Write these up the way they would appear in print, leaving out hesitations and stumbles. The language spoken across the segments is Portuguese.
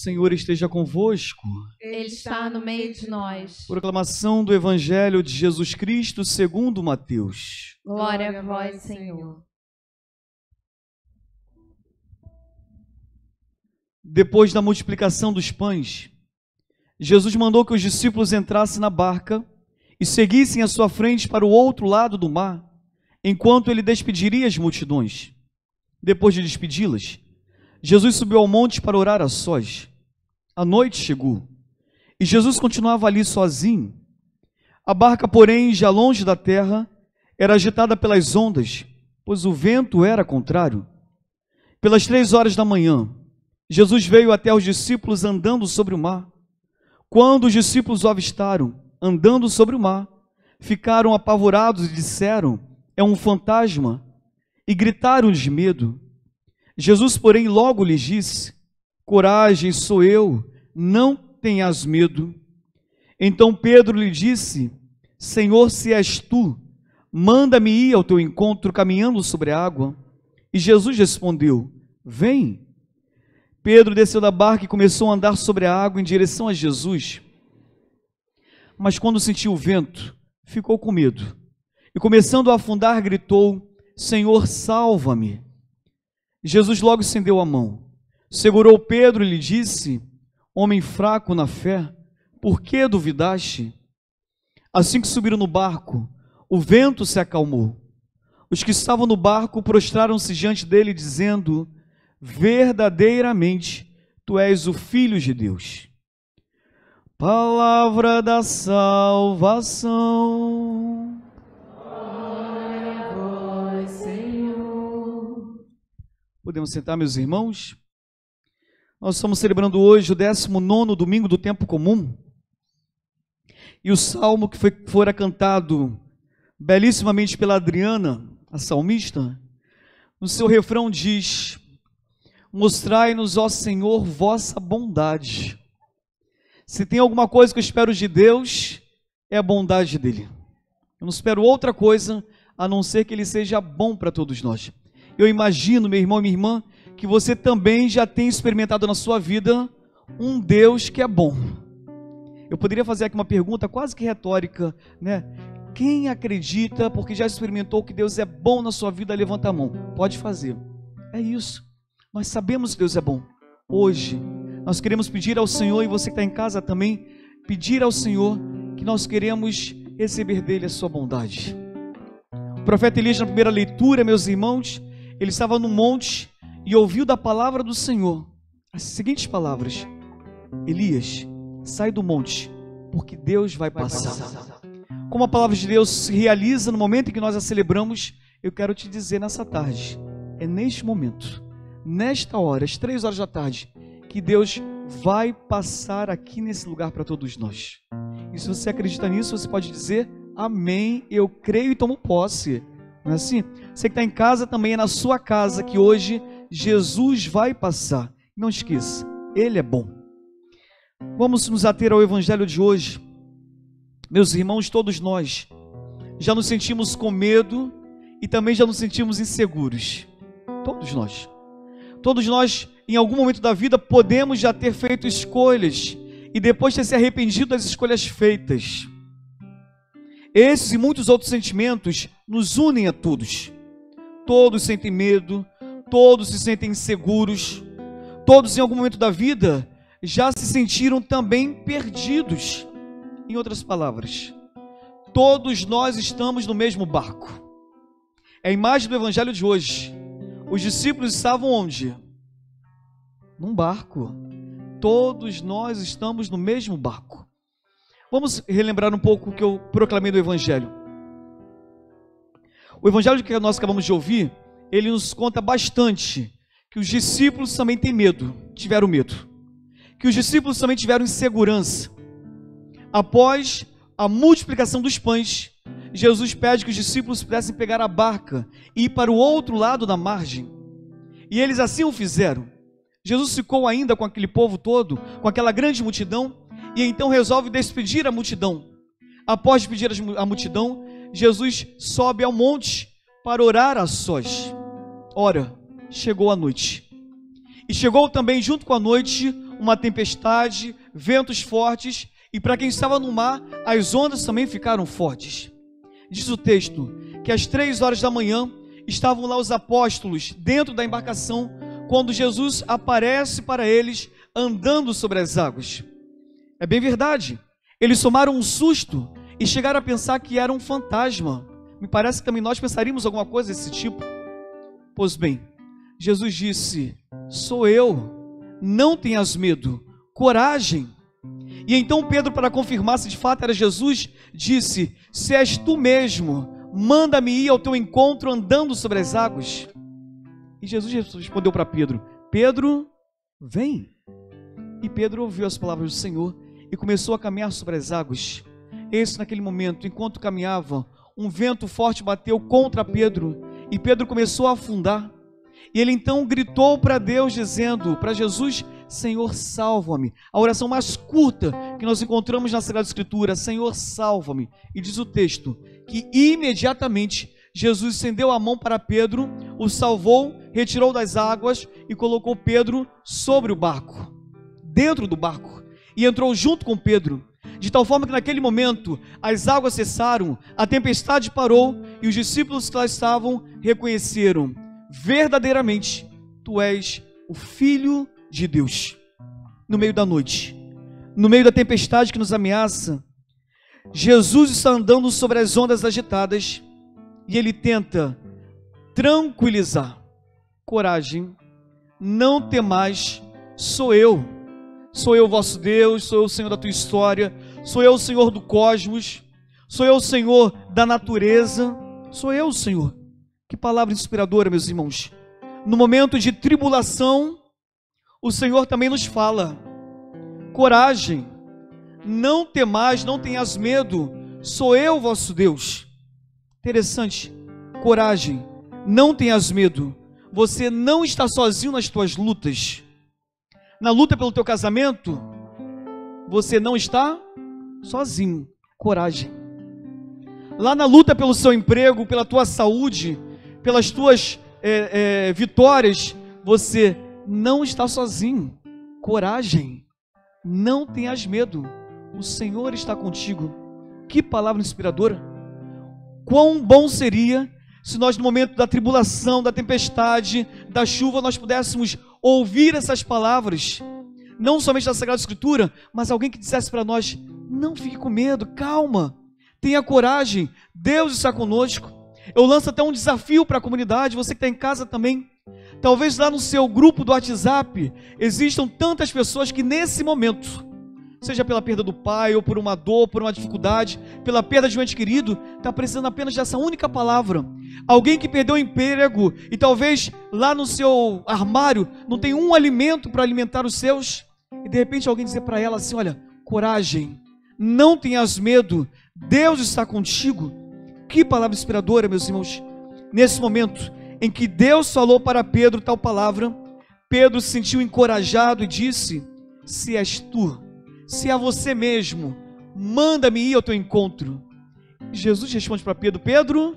Senhor esteja convosco. Ele está no meio de nós. Proclamação do Evangelho de Jesus Cristo segundo Mateus. Glória a vós, Senhor. Depois da multiplicação dos pães, Jesus mandou que os discípulos entrassem na barca e seguissem à sua frente para o outro lado do mar, enquanto ele despediria as multidões. Depois de despedi-las, Jesus subiu ao monte para orar a sós. A noite chegou e Jesus continuava ali sozinho. A barca, porém, já longe da terra, era agitada pelas ondas, pois o vento era contrário. Pelas 3 horas da manhã, Jesus veio até os discípulos andando sobre o mar. Quando os discípulos o avistaram andando sobre o mar, ficaram apavorados e disseram: é um fantasma, e gritaram de medo. Jesus, porém, logo lhes disse: coragem, sou eu, não tenhas medo. Então Pedro lhe disse: Senhor, se és tu, manda-me ir ao teu encontro caminhando sobre a água. E Jesus respondeu: vem. Pedro desceu da barca e começou a andar sobre a água em direção a Jesus. Mas quando sentiu o vento, ficou com medo. E começando a afundar, gritou: Senhor, salva-me. Jesus logo estendeu a mão, segurou Pedro e lhe disse: homem fraco na fé, por que duvidaste? Assim que subiram no barco, o vento se acalmou. Os que estavam no barco prostraram-se diante dele, dizendo: verdadeiramente, tu és o Filho de Deus. Palavra da salvação. Glória a vós, Senhor. Podemos sentar, meus irmãos? Nós estamos celebrando hoje o 19º domingo do tempo comum. E o salmo que fora cantado belíssimamente pela Adriana, a salmista, no seu refrão diz: mostrai-nos, ó Senhor, vossa bondade. Se tem alguma coisa que eu espero de Deus, é a bondade dele. Eu não espero outra coisa a não ser que ele seja bom para todos nós. Eu imagino, meu irmão e minha irmã, que você também já tem experimentado na sua vida um Deus que é bom. Eu poderia fazer aqui uma pergunta quase que retórica, né? Quem acredita, porque já experimentou que Deus é bom na sua vida, levanta a mão. Pode fazer. É isso. Nós sabemos que Deus é bom. Hoje, nós queremos pedir ao Senhor, e você que está em casa também, pedir ao Senhor que nós queremos receber dele a sua bondade. O profeta Elias, na primeira leitura, meus irmãos, ele estava no monte e ouviu da palavra do Senhor as seguintes palavras: Elias, sai do monte, porque Deus vai passar. Como a palavra de Deus se realiza no momento em que nós a celebramos, eu quero te dizer nessa tarde, é neste momento, nesta hora, às 3 horas da tarde, que Deus vai passar aqui nesse lugar para todos nós. E se você acredita nisso, você pode dizer: amém, eu creio e tomo posse. Não é assim? Você que está em casa, também é na sua casa que hoje Jesus vai passar. Não esqueça, Ele é bom. Vamos nos ater ao Evangelho de hoje. Meus irmãos, todos nós já nos sentimos com medo e também já nos sentimos inseguros. Todos nós. Todos nós, em algum momento da vida, podemos já ter feito escolhas e depois ter se arrependido das escolhas feitas. Esses e muitos outros sentimentos nos unem a todos. Todos sentem medo, todos se sentem inseguros, todos em algum momento da vida já se sentiram também perdidos. Em outras palavras, todos nós estamos no mesmo barco. É a imagem do Evangelho de hoje. Os discípulos estavam onde? Num barco. Todos nós estamos no mesmo barco. Vamos relembrar um pouco o que eu proclamei do Evangelho. O Evangelho que nós acabamos de ouvir, ele nos conta bastante que os discípulos também têm medo, tiveram medo. Que os discípulos também tiveram insegurança. Após a multiplicação dos pães, Jesus pede que os discípulos pudessem pegar a barca e ir para o outro lado da margem. E eles assim o fizeram. Jesus ficou ainda com aquele povo todo, com aquela grande multidão, e então resolve despedir a multidão. Após despedir a multidão, Jesus sobe ao monte para orar a sós. Ora, chegou a noite. E chegou também junto com a noite uma tempestade, ventos fortes, e para quem estava no mar, as ondas também ficaram fortes. Diz o texto que às 3 horas da manhã estavam lá os apóstolos dentro da embarcação, quando Jesus aparece para eles andando sobre as águas. É bem verdade, eles tomaram um susto e chegaram a pensar que era um fantasma. Me parece que também nós pensaríamos alguma coisa desse tipo. Pois bem, Jesus disse: sou eu, não tenhas medo, coragem. E então Pedro, para confirmar se de fato era Jesus, disse: se és tu mesmo, manda-me ir ao teu encontro andando sobre as águas. E Jesus respondeu para Pedro: Pedro, vem. E Pedro ouviu as palavras do Senhor e começou a caminhar sobre as águas. Esse, naquele momento, enquanto caminhava, um vento forte bateu contra Pedro e Pedro começou a afundar. E ele então gritou para Deus, dizendo para Jesus: Senhor, salva-me. A oração mais curta que nós encontramos na Sagrada Escritura: Senhor, salva-me. E diz o texto que imediatamente Jesus estendeu a mão para Pedro, o salvou, retirou das águas e colocou Pedro sobre o barco, dentro do barco, e entrou junto com Pedro, de tal forma que naquele momento as águas cessaram, a tempestade parou e os discípulos que lá estavam reconheceram: verdadeiramente tu és o Filho de Deus. No meio da noite, no meio da tempestade que nos ameaça, Jesus está andando sobre as ondas agitadas e ele tenta tranquilizar. Coragem, não temais, sou eu vosso Deus, sou eu o Senhor da tua história, sou eu o Senhor do cosmos, sou eu o Senhor da natureza, sou eu o Senhor. Que palavra inspiradora, meus irmãos. No momento de tribulação, o Senhor também nos fala: coragem, não temais, não tenhas medo, sou eu vosso Deus. Interessante, coragem, não tenhas medo, você não está sozinho nas tuas lutas. Na luta pelo teu casamento, você não está sozinho, coragem. Lá na luta pelo seu emprego, pela tua saúde, pelas tuas vitórias, você não está sozinho, coragem, não tenhas medo, o Senhor está contigo. Que palavra inspiradora. Quão bom seria se nós, no momento da tribulação, da tempestade, da chuva, nós pudéssemos ouvir essas palavras, não somente da Sagrada Escritura, mas alguém que dissesse para nós: não fique com medo, calma, tenha coragem, Deus está conosco. Eu lanço até um desafio para a comunidade, você que está em casa também. Talvez lá no seu grupo do WhatsApp existam tantas pessoas que nesse momento, seja pela perda do pai, ou por uma dor, por uma dificuldade, pela perda de um ente querido, está precisando apenas dessa única palavra. Alguém que perdeu o emprego e talvez lá no seu armário não tem um alimento para alimentar os seus, e de repente alguém dizer para ela assim: olha, coragem, não tenhas medo, Deus está contigo. Que palavra inspiradora, meus irmãos. Nesse momento em que Deus falou para Pedro tal palavra, Pedro se sentiu encorajado e disse: se és tu, se é você mesmo, manda-me ir ao teu encontro. Jesus responde para Pedro: Pedro,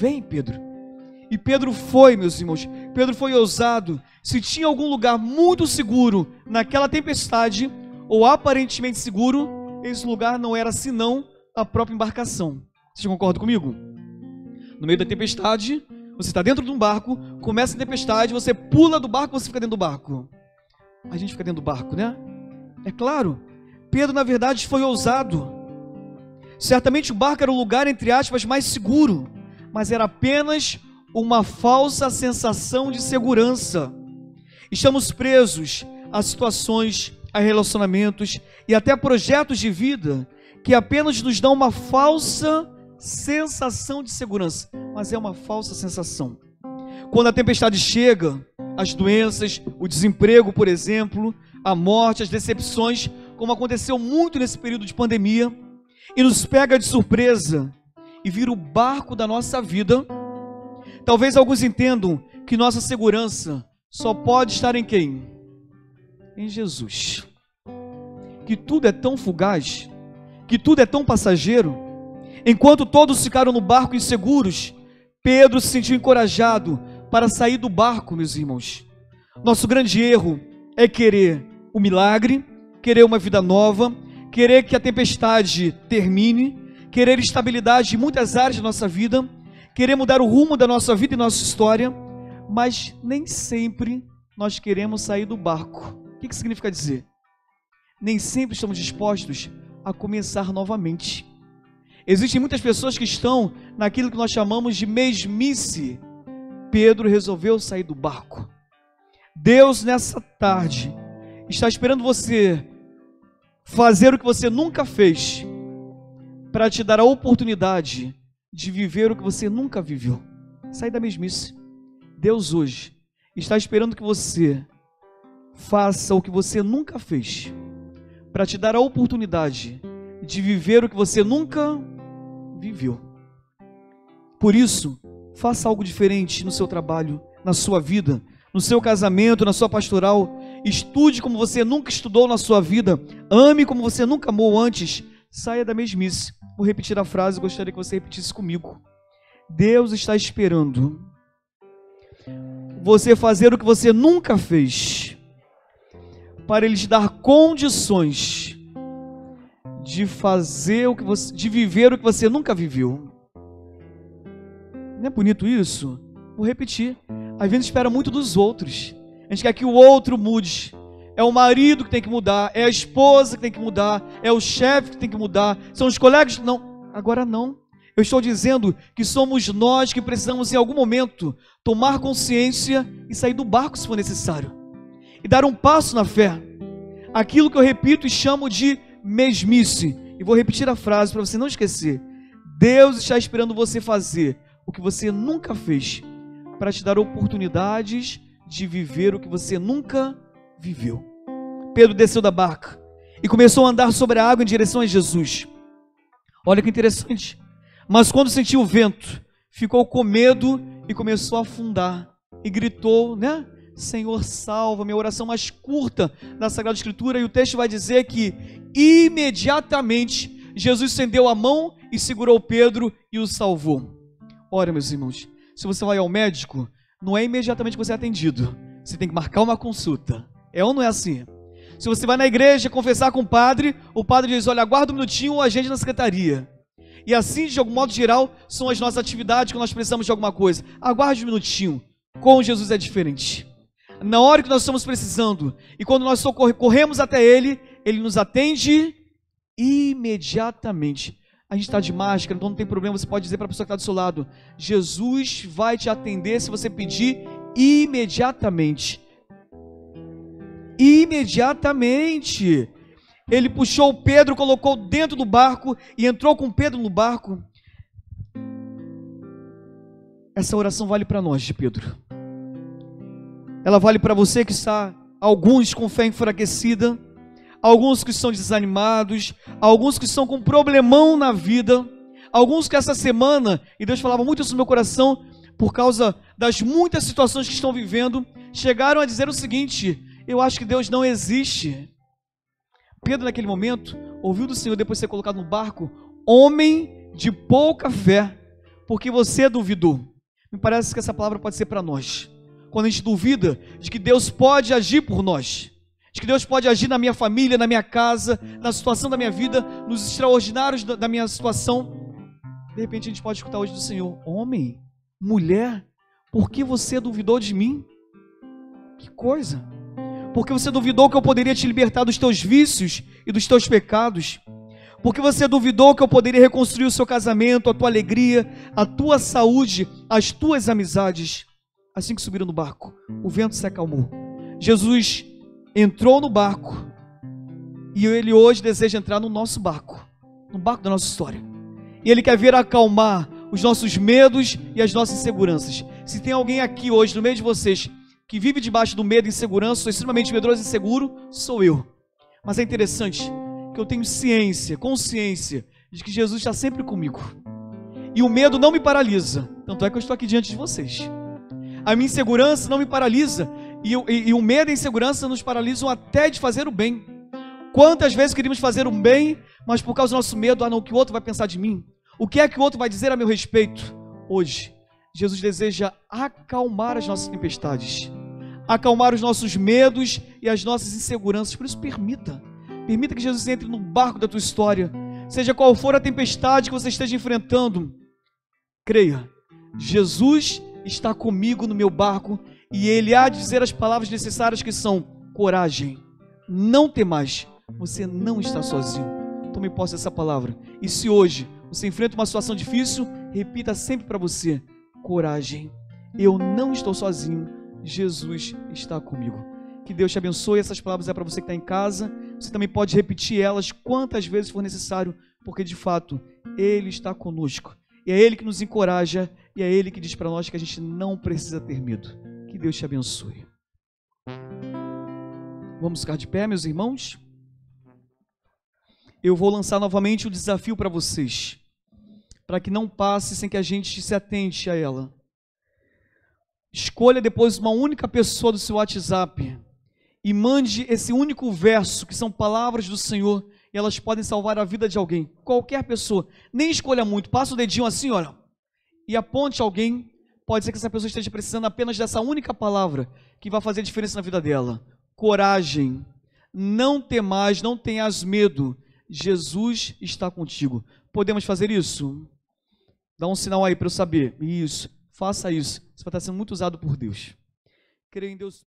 vem, Pedro. E Pedro foi, meus irmãos. Pedro foi ousado. Se tinha algum lugar muito seguro naquela tempestade, ou aparentemente seguro, esse lugar não era senão a própria embarcação. Vocês concordam comigo? No meio da tempestade, você está dentro de um barco, começa a tempestade, você pula do barco, você fica dentro do barco. A gente fica dentro do barco, né? É claro, Pedro na verdade foi ousado. Certamente o barco era o lugar, entre aspas, mais seguro, mas era apenas uma falsa sensação de segurança. Estamos presos a situações, a relacionamentos e até a projetos de vida que apenas nos dão uma falsa sensação de segurança, mas é uma falsa sensação. Quando a tempestade chega, as doenças, o desemprego, por exemplo, a morte, as decepções, como aconteceu muito nesse período de pandemia, e nos pega de surpresa e vira o barco da nossa vida, talvez alguns entendam que nossa segurança só pode estar em quem? Em Jesus. Que tudo é tão fugaz, que tudo é tão passageiro. Enquanto todos ficaram no barco inseguros, Pedro se sentiu encorajado para sair do barco, meus irmãos. Nosso grande erro é querer o milagre, querer uma vida nova, querer que a tempestade termine, querer estabilidade em muitas áreas da nossa vida, querer mudar o rumo da nossa vida e nossa história, mas nem sempre nós queremos sair do barco. O que significa dizer? Nem sempre estamos dispostos a começar novamente. Existem muitas pessoas que estão naquilo que nós chamamos de mesmice. Pedro resolveu sair do barco. Deus, nessa tarde, está esperando você fazer o que você nunca fez, para te dar a oportunidade de viver o que você nunca viveu. Sair da mesmice. Deus hoje está esperando que você faça o que você nunca fez, para te dar a oportunidade de viver o que você nunca viveu. Por isso, faça algo diferente no seu trabalho, na sua vida, no seu casamento, na sua pastoral. Estude como você nunca estudou na sua vida. Ame como você nunca amou antes. Saia da mesmice. Vou repetir a frase, gostaria que você repetisse comigo. Deus está esperando você fazer o que você nunca fez, para Ele te dar condições de fazer o que você, de viver o que você nunca viveu. Não é bonito isso? Vou repetir. Às vezes espera muito dos outros. A gente quer que o outro mude. É o marido que tem que mudar, é a esposa que tem que mudar, é o chefe que tem que mudar, são os colegas. Não, agora não. Eu estou dizendo que somos nós que precisamos em algum momento tomar consciência e sair do barco se for necessário. E dar um passo na fé. Aquilo que eu repito e chamo de mesmice. E vou repetir a frase para você não esquecer. Deus está esperando você fazer o que você nunca fez, para te dar oportunidades de viver o que você nunca viveu. Pedro desceu da barca e começou a andar sobre a água em direção a Jesus. Olha que interessante. Mas quando sentiu o vento, ficou com medo e começou a afundar. E gritou, né? Senhor, salva-me. A oração mais curta da Sagrada Escritura. E o texto vai dizer que imediatamente Jesus estendeu a mão e segurou Pedro e o salvou. Ora, meus irmãos, se você vai ao médico, não é imediatamente que você é atendido. Você tem que marcar uma consulta. É ou não é assim? Se você vai na igreja confessar com o padre diz, olha, aguarda um minutinho, ou agende na secretaria. E assim, de algum modo geral, são as nossas atividades, quando nós precisamos de alguma coisa. Aguarde um minutinho. Com Jesus é diferente. Na hora que nós estamos precisando, e quando nós corremos até Ele, Ele nos atende imediatamente. A gente está de máscara, então não tem problema, você pode dizer para a pessoa que está do seu lado, Jesus vai te atender se você pedir imediatamente. Imediatamente. Ele puxou Pedro, colocou dentro do barco e entrou com Pedro no barco. Essa oração vale para nós, de Pedro. Ela vale para você que está, alguns com fé enfraquecida, alguns que estão desanimados, alguns que estão com um problemão na vida, alguns que essa semana, e Deus falava muito isso no meu coração, por causa das muitas situações que estão vivendo, chegaram a dizer o seguinte: eu acho que Deus não existe. Pedro, naquele momento, ouviu do Senhor, depois de ser colocado no barco, homem de pouca fé, porque você duvidou. Me parece que essa palavra pode ser para nós. Quando a gente duvida de que Deus pode agir por nós, de que Deus pode agir na minha família, na minha casa, na situação da minha vida, nos extraordinários da minha situação, de repente a gente pode escutar hoje do Senhor: homem, mulher, por que você duvidou de mim? Que coisa! Porque você duvidou que eu poderia te libertar dos teus vícios e dos teus pecados. Porque você duvidou que eu poderia reconstruir o seu casamento, a tua alegria, a tua saúde, as tuas amizades. Assim que subiram no barco, o vento se acalmou. Jesus entrou no barco e Ele hoje deseja entrar no nosso barco, no barco da nossa história. E Ele quer vir acalmar os nossos medos e as nossas inseguranças. Se tem alguém aqui hoje, no meio de vocês, que vive debaixo do medo e insegurança, sou extremamente medroso e inseguro, sou eu. Mas é interessante que eu tenho consciência de que Jesus está sempre comigo. E o medo não me paralisa, tanto é que eu estou aqui diante de vocês. A minha insegurança não me paralisa, e o medo e a insegurança nos paralisam até de fazer o bem. Quantas vezes queríamos fazer o bem, mas por causa do nosso medo, não, o que o outro vai pensar de mim? O que é que o outro vai dizer a meu respeito? Hoje, Jesus deseja acalmar as nossas tempestades, acalmar os nossos medos e as nossas inseguranças. Por isso, permita que Jesus entre no barco da tua história. Seja qual for a tempestade que você esteja enfrentando, creia, Jesus está comigo no meu barco e Ele há de dizer as palavras necessárias, que são: coragem, não temais, você não está sozinho. Tome posse dessa palavra. E se hoje você enfrenta uma situação difícil, repita sempre para você: coragem, eu não estou sozinho, Jesus está comigo. Que Deus te abençoe. Essas palavras é para você que está em casa. Você também pode repetir elas quantas vezes for necessário, porque de fato Ele está conosco. E é Ele que nos encoraja, e é Ele que diz para nós que a gente não precisa ter medo. Que Deus te abençoe. Vamos ficar de pé, meus irmãos? Eu vou lançar novamente o desafio para vocês, para que não passe sem que a gente se atente a ela. Escolha depois uma única pessoa do seu WhatsApp e mande esse único verso, que são palavras do Senhor, e elas podem salvar a vida de alguém. Qualquer pessoa, nem escolha muito, passa o dedinho assim, olha, e aponte alguém. Pode ser que essa pessoa esteja precisando apenas dessa única palavra, que vai fazer a diferença na vida dela. Coragem, não temais, não tenhas medo, Jesus está contigo. Podemos fazer isso? Dá um sinal aí para eu saber. Isso, faça isso. Você vai estar sendo muito usado por Deus. Creio em Deus.